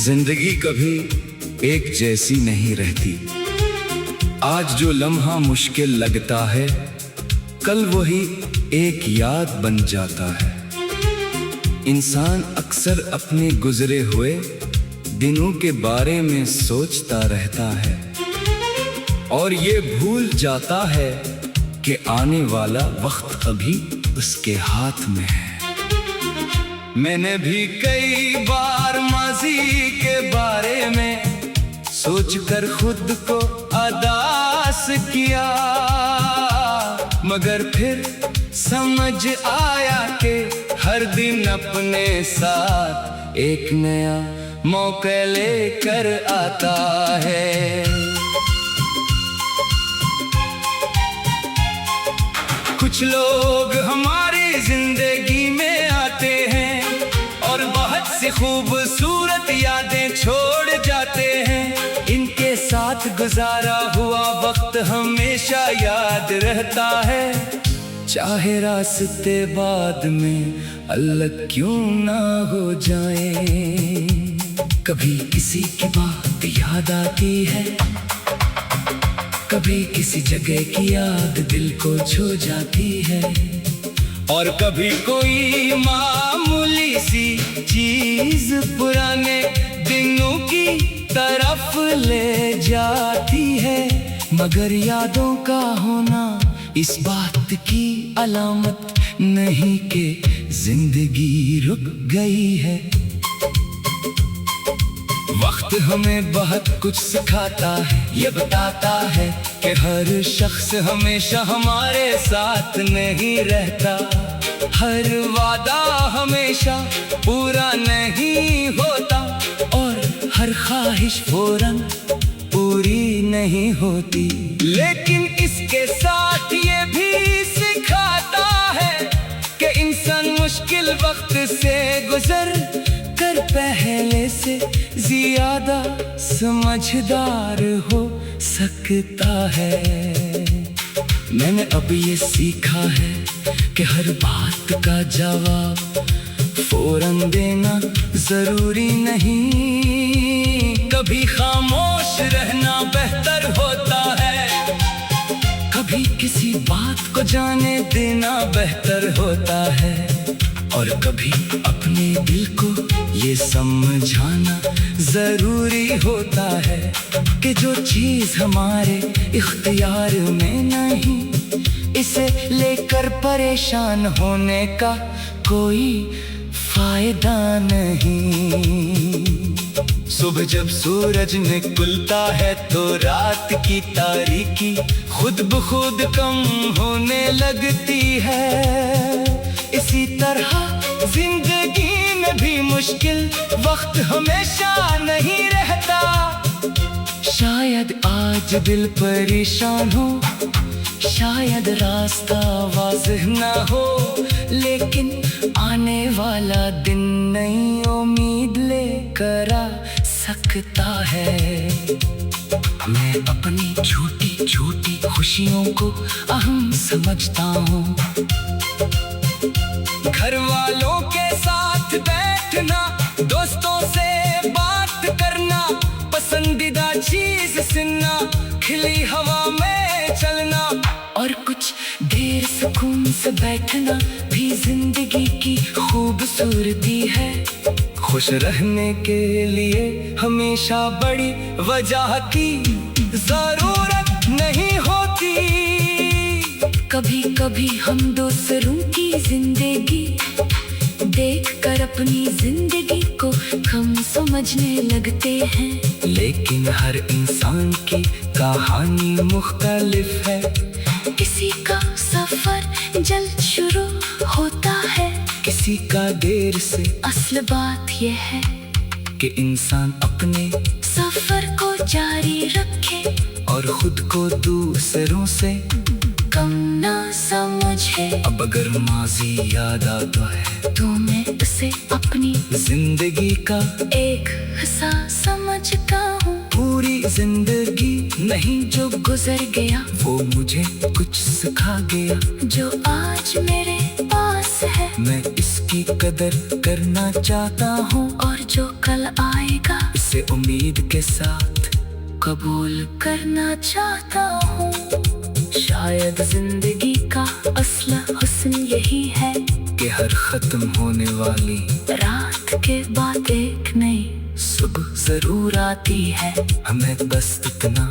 जिंदगी कभी एक जैसी नहीं रहती। आज जो लम्हा मुश्किल लगता है, कल वही एक याद बन जाता है। इंसान अक्सर अपने गुजरे हुए दिनों के बारे में सोचता रहता है और ये भूल जाता है कि आने वाला वक्त अभी उसके हाथ में है। मैंने भी कई बार माजी के बारे में सोचकर खुद को अदास किया, मगर फिर समझ आया कि हर दिन अपने साथ एक नया मौका लेकर आता है। कुछ लोग हमारी जिंदगी में आते हैं और बहुत सी खूबसूरत यादें छोड़ जाते हैं। इनके साथ गुजारा हुआ वक्त हमेशा याद रहता है, चाहे रास्ते बाद में अलग क्यों ना हो जाए। कभी किसी की बात याद आती है, कभी किसी जगह की याद दिल को छू जाती है, और कभी कोई मामूली सी चीज पुराने दिनों की तरफ ले जाती है। मगर यादों का होना इस बात की अलामत नहीं कि जिंदगी रुक गई है। वक्त हमें बहुत कुछ सिखाता है, ये बताता है कि हर शख्स हमेशा हमारे साथ नहीं रहता। हर वादा हमेशा पूरा नहीं होता और हर ख्वाहिश फौरन पूरी नहीं होती। लेकिन इसके साथ ये भी सिखाता है कि इंसान मुश्किल वक्त से गुजर कर पहले से ज्यादा समझदार हो सकता है। मैंने अब ये सीखा है कि हर बात का जवाब फौरन देना जरूरी नहीं। कभी खामोश रहना बेहतर होता है, कभी किसी बात को जाने देना बेहतर होता है, और कभी अपने दिल को ये समझाना जरूरी होता है कि जो चीज हमारे इख्तियार में नहीं, इसे लेकर परेशान होने का कोई फायदा नहीं। सुबह जब सूरज निकलता है तो रात की तारीकी खुद ब खुद कम होने लगती है। इसी तरह जिंदगी में भी मुश्किल वक्त हमेशा नहीं रहता। शायद आज दिल परेशान हो, शायद रास्ता वाज़ेह ना हो, लेकिन आने वाला दिन नई उम्मीद लेकर आ सकता है। मैं अपनी छोटी छोटी खुशियों को अहम समझता हूँ। घर वालों के साथ बैठना, दोस्तों से बात करना, पसंदीदा चीज सुनना, खिली हवा में चलना और कुछ देर सुकून से बैठना भी जिंदगी की खूबसूरती है। खुश रहने के लिए हमेशा बड़ी वजह की जरूरत नहीं होती। कभी कभी हम दूसरों की जिंदगी देखकर अपनी जिंदगी को कम समझने लगते हैं, लेकिन हर इंसान की कहानी मुख्तलिफ है। किसी का सफर जल्द शुरू होता है, किसी का देर से। असल बात यह है कि इंसान अपने सफर को जारी रखे और खुद को दूसरों से कम ना समझे। अब अगर माजी याद आता है तो मैं उसे अपनी जिंदगी का एक हिस्सा समझता हूँ। पूरी जिंदगी नहीं जो गुजर गया वो मुझे कुछ सिखा गया। जो आज मेरे पास है मैं इसकी कदर करना चाहता हूँ, और जो कल आएगा उसे उम्मीद के साथ कबूल करना चाहता हूँ। शायद जिंदगी का असली हुस्न यही है कि हर खत्म होने वाली रात के बाद एक नई सुबह जरूर आती है। हमें बस इतना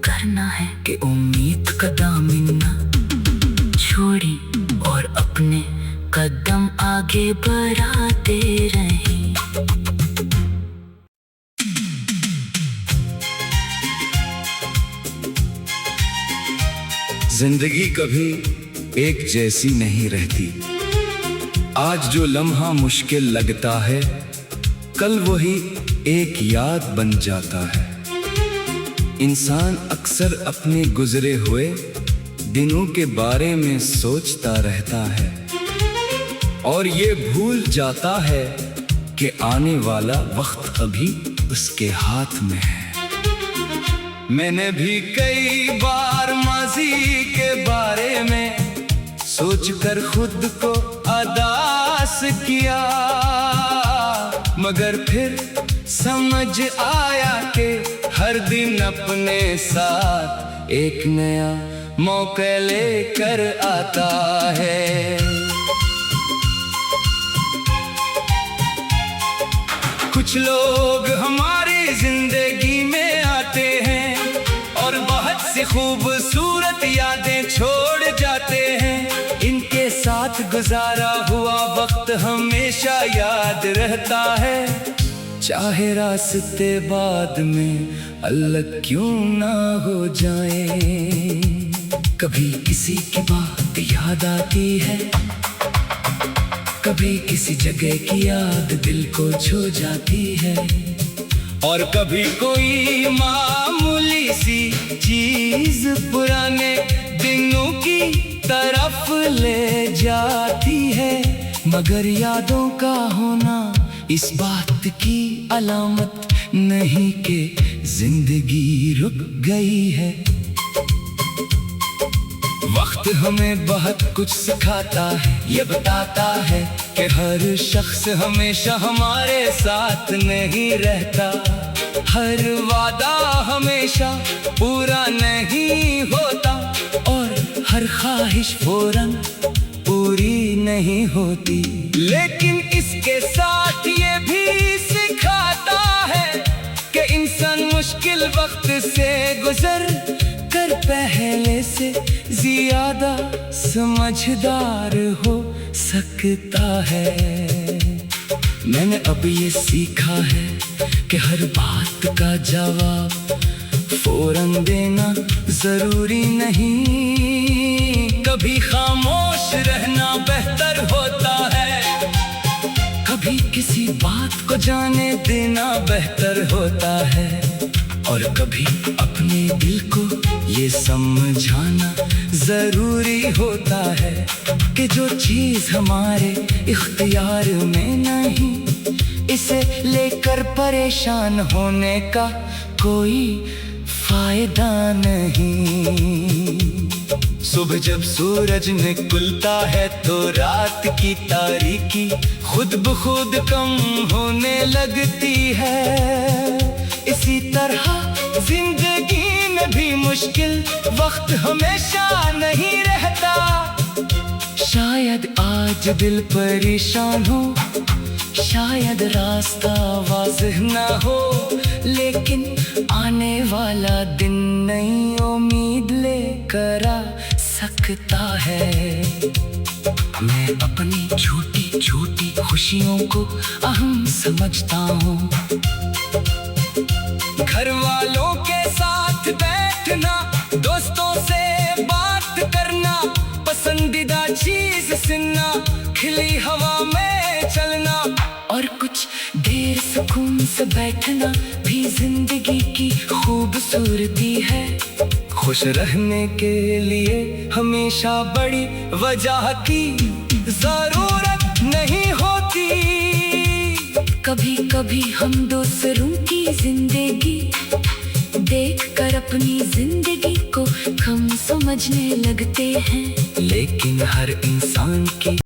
करना है कि उम्मीद का दामन न छोड़ी और अपने कदम आगे बढ़ाते रहें। जिंदगी कभी एक जैसी नहीं रहती। आज जो लम्हा मुश्किल लगता है, कल वही एक याद बन जाता है। इंसान अक्सर अपने गुजरे हुए दिनों के बारे में सोचता रहता है और ये भूल जाता है कि आने वाला वक्त अभी उसके हाथ में है। मैंने भी कई बार माजी के बारे में सोचकर खुद को अदास किया, मगर फिर समझ आया कि हर दिन अपने साथ एक नया मौका लेकर आता है। कुछ लोग हमारी जिंदगी में आते हैं और बहुत सी खूबसूरत यादें छोड़ जाते हैं। इनके साथ गुजारा हुआ वक्त हमेशा याद रहता है, चाहे रास्ते बाद में अलग क्यों ना हो जाए। कभी किसी की बात याद आती है, कभी किसी जगह की याद दिल को छू जाती है, और कभी कोई मामूली सी चीज पुराने दिनों की तरफ ले जाती है। मगर यादों का होना इस बात की अलामत नहीं कि जिंदगी रुक गई है। वक्त हमें बहुत कुछ सिखाता है, ये बताता है कि हर शख्स हमेशा हमारे साथ नहीं रहता। हर वादा हमेशा पूरा नहीं होता और हर ख्वाहिश फौरन पूरी नहीं होती। लेकिन इसके साथ ये भी सिखाता है कि इंसान मुश्किल वक्त से गुजर कर पहले से ज्यादा समझदार हो सकता है। मैंने अब ये सीखा है कि हर बात का जवाब फौरन देना जरूरी नहीं। कभी खामोश रहना बेहतर होता है, कभी किसी बात को जाने देना बेहतर होता है, और कभी अपने दिल को ये समझाना जरूरी होता है कि जो चीज हमारे इख्तियार में नहीं, इसे लेकर परेशान होने का कोई फायदा नहीं। सुबह जब सूरज निकलता है तो रात की तारीकी खुद ब खुद कम होने लगती है। इसी तरह जिंदगी में भी मुश्किल वक्त हमेशा नहीं रहता। शायद आज दिल परेशान हो, शायद रास्ता वाज़ेह ना हो, लेकिन आने वाला दिन नई उम्मीद लेकर आ सकता है। मैं अपनी छोटी छोटी खुशियों को अहम समझता हूँ। घर वालों के साथ बैठना, दोस्तों से बात करना, पसंदीदा चीज सुनना, खिली हवा में चलना, और कुछ देर सुकून से बैठना भी जिंदगी की खूबसूरती है। खुश रहने के लिए हमेशा बड़ी वजह की जरूरत नहीं होती। कभी कभी हम दूसरों की जिंदगी देखकर अपनी जिंदगी को कम समझने लगते हैं, लेकिन हर इंसान की